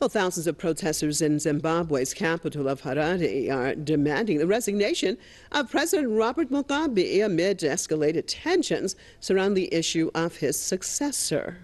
Well, thousands of protesters in Zimbabwe's capital of Harare are demanding the resignation of President Robert Mugabe amid escalated tensions surrounding the issue of his successor.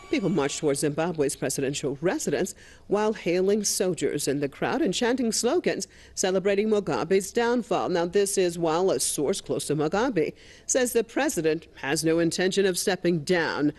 People marched towards Zimbabwe's presidential residence while hailing soldiers in the crowd and chanting slogans celebrating Mugabe's downfall. Now, this is while a source close to Mugabe says the president has no intention of stepping down.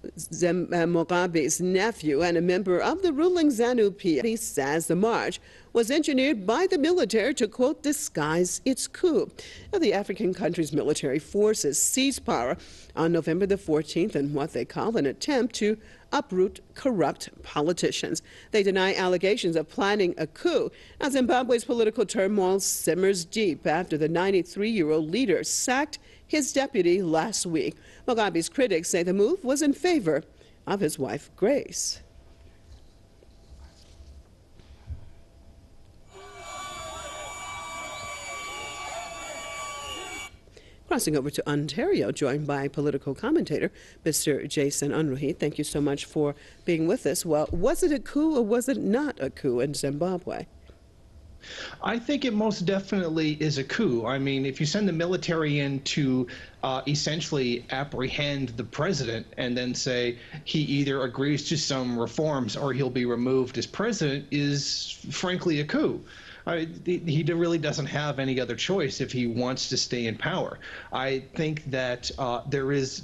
Mugabe's nephew and a member of the ruling ZANU-PF says the march was engineered by the military to, quote, disguise its coup. Now, the African country's military forces seized power on November the 14th in what they call an attempt to uproot corrupt politicians. They deny allegations of planning a coup. Now, Zimbabwe's political turmoil simmers deep after the 93-year-old leader sacked his deputy last week. Mugabe's critics say the move was in favor of his wife, Grace. Crossing over to Ontario, joined by political commentator Mr. Jason Unruhe. Thank you so much for being with us. Well, was it a coup or was it not a coup in Zimbabwe? I think it most definitely is a coup. I mean, if you send the military in to essentially apprehend the president and then say he either agrees to some reforms or he'll be removed as president is frankly a coup. He really doesn't have any other choice if he wants to stay in power. I think that there is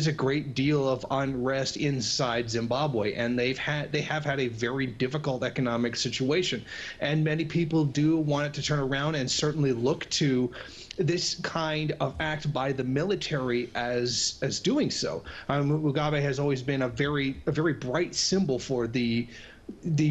a great deal of unrest inside Zimbabwe, and they have had a very difficult economic situation, and many people do want it to turn around and certainly look to this kind of act by the military as doing so. Mugabe has always been a very bright symbol for the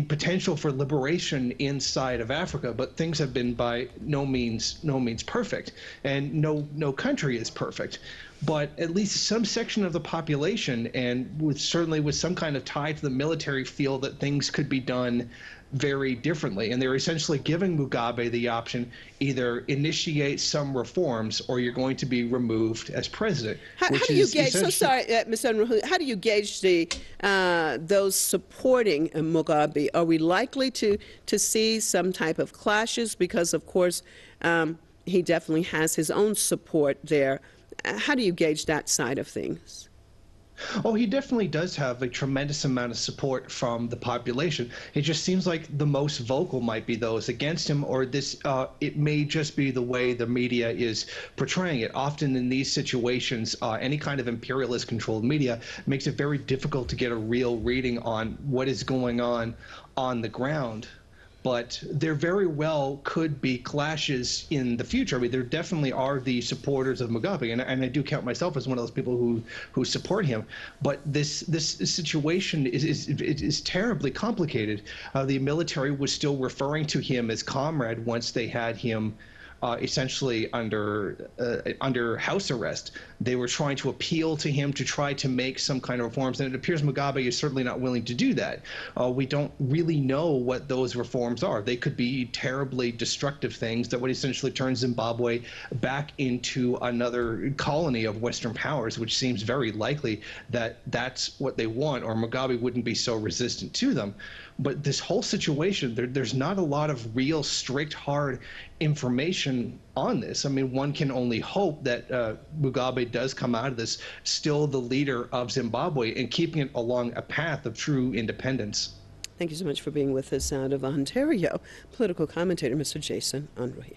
potential for liberation inside of Africa, but things have been by no means perfect, and no country is perfect. But at least some section of the population, and certainly with some kind of tie to the military, feel that things could be done very differently, and they're essentially giving Mugabe the option: either initiate some reforms or you're going to be removed as president. How do you gauge? So sorry, Mr. Unruhe, how do you gauge those supporting Mugabe? Are we likely to see some type of clashes? Because of course he definitely has his own support there. How do you gauge that side of things? Oh, he definitely does have a tremendous amount of support from the population. It just seems like the most vocal might be those against him, or it may just be the way the media is portraying it. Often in these situations, any kind of imperialist controlled media makes it very difficult to get a real reading on what is going on the ground. But there very well could be clashes in the future. I mean, there definitely are the supporters of Mugabe, and I do count myself as one of those people who support him. But this situation is terribly complicated. The military was still referring to him as comrade once they had him essentially under house arrest. They were trying to appeal to him to try to make some kind of reforms, and it appears Mugabe is certainly not willing to do that. We don't really know what those reforms are. They could be terribly destructive things that would essentially turn Zimbabwe back into another colony of Western powers, which seems very likely that that's what they want, or Mugabe wouldn't be so resistant to them. But this whole situation, there's not a lot of real strict, hard information on this. I mean, one can only hope that Mugabe does come out of this still the leader of Zimbabwe and keeping it along a path of true independence. Thank you so much for being with us out of Ontario. Political commentator, Mr. Jason Unruhe.